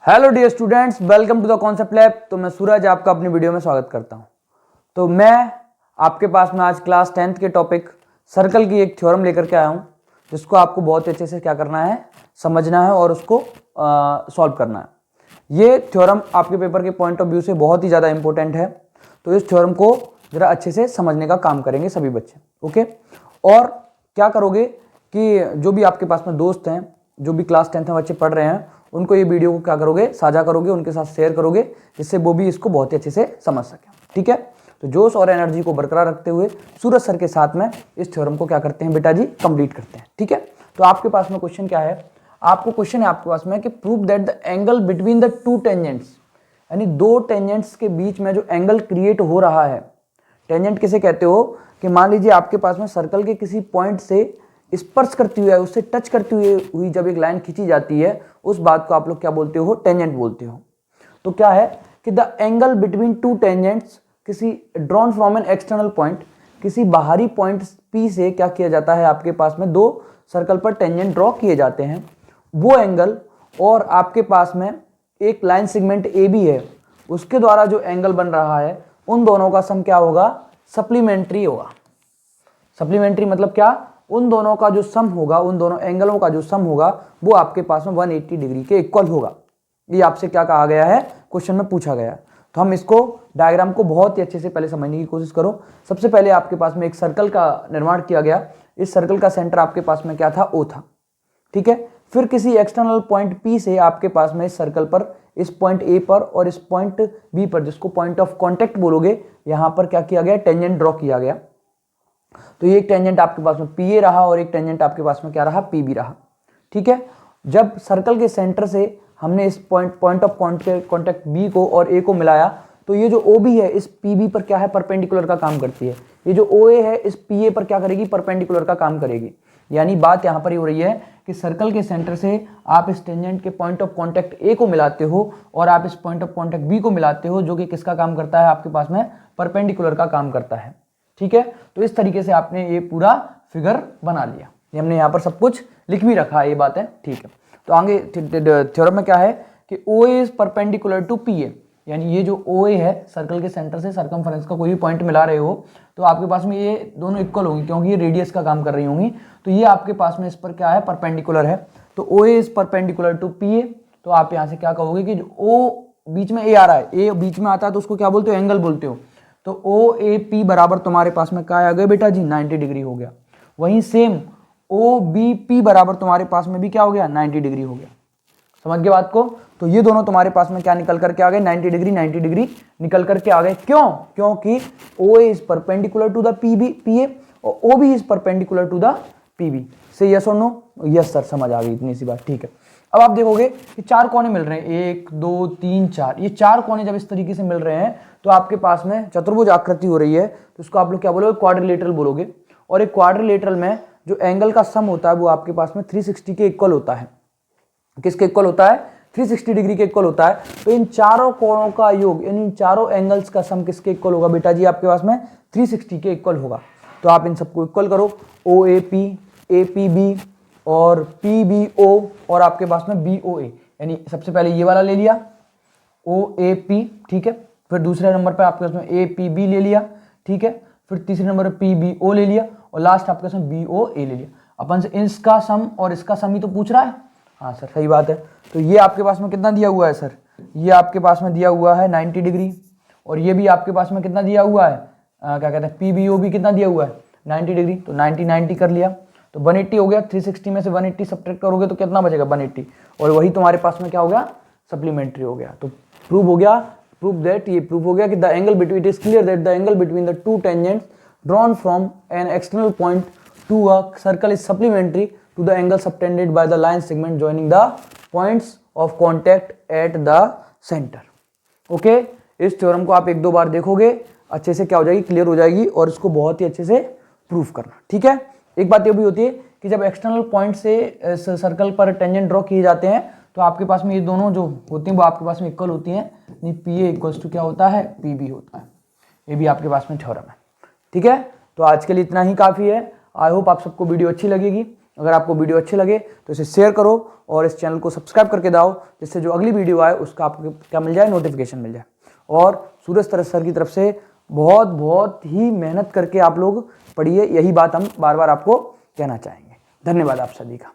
Hello dear students, welcome to the concept lab. तो मैं सूरज आपका अपनी वीडियो में स्वागत करता हूं। तो मैं आपके पास में आज क्लास 10th के टॉपिक सर्कल की एक थ्योरम लेकर के आया हूं, जिसको आपको बहुत अच्छे से क्या करना है, समझना है और उसको सॉल्व करना है। ये थ्योरम आपके पेपर के पॉइंट ऑफ व्यू से बहुत ही ज़्यादा इंपॉर्टेंट है। तो इस थ्योरम को ज़रा अच्छे से समझने का काम करेंगे सभी बच्चे। ओके, और क्या करोगे कि जो भी आपके पास में दोस्त हैं, जो भी क्लास 10th में बच्चे पढ़ रहे हैं, उनको ये वीडियो को क्या करोगे, साझा करोगे, उनके साथ शेयर करोगे, जिससे वो भी इसको बहुत ही अच्छे से समझ सके। ठीक है, तो जोश और एनर्जी को बरकरार रखते हुए सूरज सर के साथ में इस थ्योरम को क्या करते हैं बेटा जी, कंप्लीट करते हैं। ठीक है, तो आपके पास में क्वेश्चन क्या है, आपको क्वेश्चन है आपके पास में कि prove that the angle between the two tangents, यानी दो टेंजेंट्स के बीच में जो एंगल क्रिएट हो रहा है। टेंजेंट किसे कहते हो कि मान लीजिए आपके पास में सर्कल के किसी पॉइंट से स्पर्श करती हुई, उससे टच करती हुई जब एक लाइन खींची जाती है, उस बात को आप लोग क्या बोलते हो, टेंजेंट बोलते हो। तो क्या है कि the angle between two tangents किसी drawn from an external point, किसी बाहरी पॉइंट पी से क्या किया जाता है, आपके पास में दो सर्कल पर टेंजेंट ड्रॉ किए जाते हैं, वो एंगल और आपके पास में एक लाइन सेगमेंट ए बी है, उसके द्वारा जो एंगल बन रहा है, उन दोनों का सम क्या होगा, सप्लीमेंट्री होगा। सप्लीमेंट्री मतलब क्या, उन दोनों का जो सम होगा, उन दोनों एंगलों का जो सम होगा, वो आपके पास में 180 डिग्री के इक्वल होगा। ये आपसे क्या कहा गया है, क्वेश्चन में पूछा गया है। तो हम इसको डायग्राम को बहुत ही अच्छे से पहले समझने की कोशिश करो। सबसे पहले आपके पास में एक सर्कल का निर्माण किया गया। इस सर्कल का सेंटर आपके पास में क्या था, ओ था। ठीक है, फिर किसी एक्सटर्नल पॉइंट पी से आपके पास में इस सर्कल पर, इस पॉइंट ए पर और इस पॉइंट बी पर, जिसको पॉइंट ऑफ कॉन्टेक्ट बोलोगे, यहां पर क्या किया गया, टेंजेंट ड्रॉ किया गया। तो ये एक टेंजेंट आपके पास में पी ए रहा और एक टेंजेंट आपके पास में क्या रहा, पी बी रहा। ठीक है, जब सर्कल के सेंटर से हमने इस पॉइंट ऑफ कॉन्टेक्ट बी को और ए को मिलाया, तो ये जो ओ बी है इस पी बी पर क्या है, परपेंडिकुलर का काम करती है। ये जो ओ ए है इस पी ए पर क्या करेगी, परपेंडिकुलर का काम करेगी। यानी बात यहाँ पर ही हो रही है कि सर्कल के सेंटर से आप इस टेंजेंट के पॉइंट ऑफ कॉन्टेक्ट ए को मिलाते हो और आप इस पॉइंट ऑफ कॉन्टेक्ट बी को मिलाते हो, जो कि किसका काम करता है, आपके पास में परपेंडिकुलर का काम करता है। ठीक है, तो इस तरीके से आपने ये पूरा फिगर बना लिया। ये हमने यहाँ पर सब कुछ लिख भी रखा है, ये बात है। ठीक है, तो आगे थ्योरम में क्या है कि O A is perpendicular to P A, यानी ये जो ओ ए है, सर्कल के सेंटर से सर्कमफरेंस का कोई भी पॉइंट मिला रहे हो, तो आपके पास में ये दोनों इक्वल होंगी, क्योंकि ये रेडियस का काम कर रही होंगी। तो ये आपके पास में इस पर क्या है, परपेंडिकुलर है। तो O A is perpendicular to P A. तो आप यहाँ से क्या कहोगे कि जो ओ बीच में ए आ रहा है, ए बीच में आता है, तो उसको क्या बोलते हो, एंगल बोलते हो। तो ओ ए पी बराबर तुम्हारे पास में क्या आ गया बेटा जी, 90 डिग्री हो गया। वहीं सेम ओ बी पी बराबर तुम्हारे पास में भी क्या हो गया, 90 डिग्री हो गया। समझ गए बात को। तो ये दोनों तुम्हारे पास में क्या निकल करके आ गए, 90 डिग्री 90 डिग्री निकल करके आ गए। क्यों, क्योंकि O A is perpendicular to the P A और O B is perpendicular to the P B. Say yes और नो, यस सर, समझ आ गई, इतनी सी बात। ठीक है, अब आप देखोगे कि चार कोने मिल रहे हैं, 1 2 3 4। ये चार कोने जब इस तरीके से मिल रहे हैं, तो आपके पास में चतुर्भुज आकृति हो रही है। तो इसको आप लोग क्या बोलोगे, क्वाड्रिलेटरल बोलोगे। और एक क्वाड्रिलेटरल में जो एंगल का सम होता है, वो आपके पास में 360 के इक्वल होता है। किसके इक्वल होता है, 360 डिग्री के इक्वल होता है। तो इन चारों कोणों का योग, यानी इन चारों एंगल्स का सम किसके इक्वल होगा बेटा जी, आपके पास में 360 के इक्वल होगा। तो आप इन सबको इक्वल करो, O A P, A P B और पी बी ओ, और आपके पास में बी ओ ए। यानी सबसे पहले ये वाला ले लिया, ओ ए पी। ठीक है, फिर दूसरे नंबर पर आपके पास में ए पी बी ले लिया। ठीक है, फिर तीसरे नंबर पर पी बी ओ ले लिया और लास्ट आपके पास में बी ओ ए ले लिया। अपन से इसका सम और इसका सम ही तो पूछ रहा है। हाँ सर, सही बात है। तो ये आपके पास में कितना दिया हुआ है सर, ये आपके पास में दिया हुआ है 90 डिग्री, और ये भी आपके पास में कितना दिया हुआ है, क्या कहते हैं, पी बी ओ भी कितना दिया हुआ है, 90 डिग्री। तो 90 90 कर लिया, तो 180 हो गया। 360 में से 180 सब्ट्रैक्ट करोगे तो कितना बचेगा, 180, और वही तुम्हारे पास में क्या हो गया, सप्लीमेंट्री हो गया। तो प्रूव हो गया, प्रूव दैट, ये प्रूव हो गया कि the angle between, it is clear that the angle between the two tangents drawn from an external point to a circle is supplementary to the angle subtended by the line segment joining the points of contact at the centre. Okay, इस theorem को आप एक दो बार देखोगे, अच्छे से क्या हो जाएगी, क्लियर हो जाएगी, और इसको बहुत ही अच्छे से प्रूफ करना। ठीक है, एक बात ये भी होती है कि जब एक्सटर्नल पॉइंट से सर्कल पर टेंजेंट ड्रॉ किए जाते हैं, तो आपके पास में ये दोनों जो होती हैं वो आपके पास में इक्वल होती हैं। यानी पी ए इक्वल्स टू क्या होता है, पी बी होता है। ये भी आपके पास में थ्योरम है। ठीक है, तो आज के लिए इतना ही काफ़ी है। आई होप आप सबको वीडियो अच्छी लगेगी। अगर आपको वीडियो अच्छे लगे तो इसे शेयर करो और इस चैनल को सब्सक्राइब करके दाओ, जिससे जो अगली वीडियो आए उसका आपको क्या मिल जाए, नोटिफिकेशन मिल जाए। और सूरज तरस सर की तरफ से बहुत बहुत ही मेहनत करके आप लोग पढ़िए, यही बात हम बार बार आपको कहना चाहेंगे। धन्यवाद आप सभी का।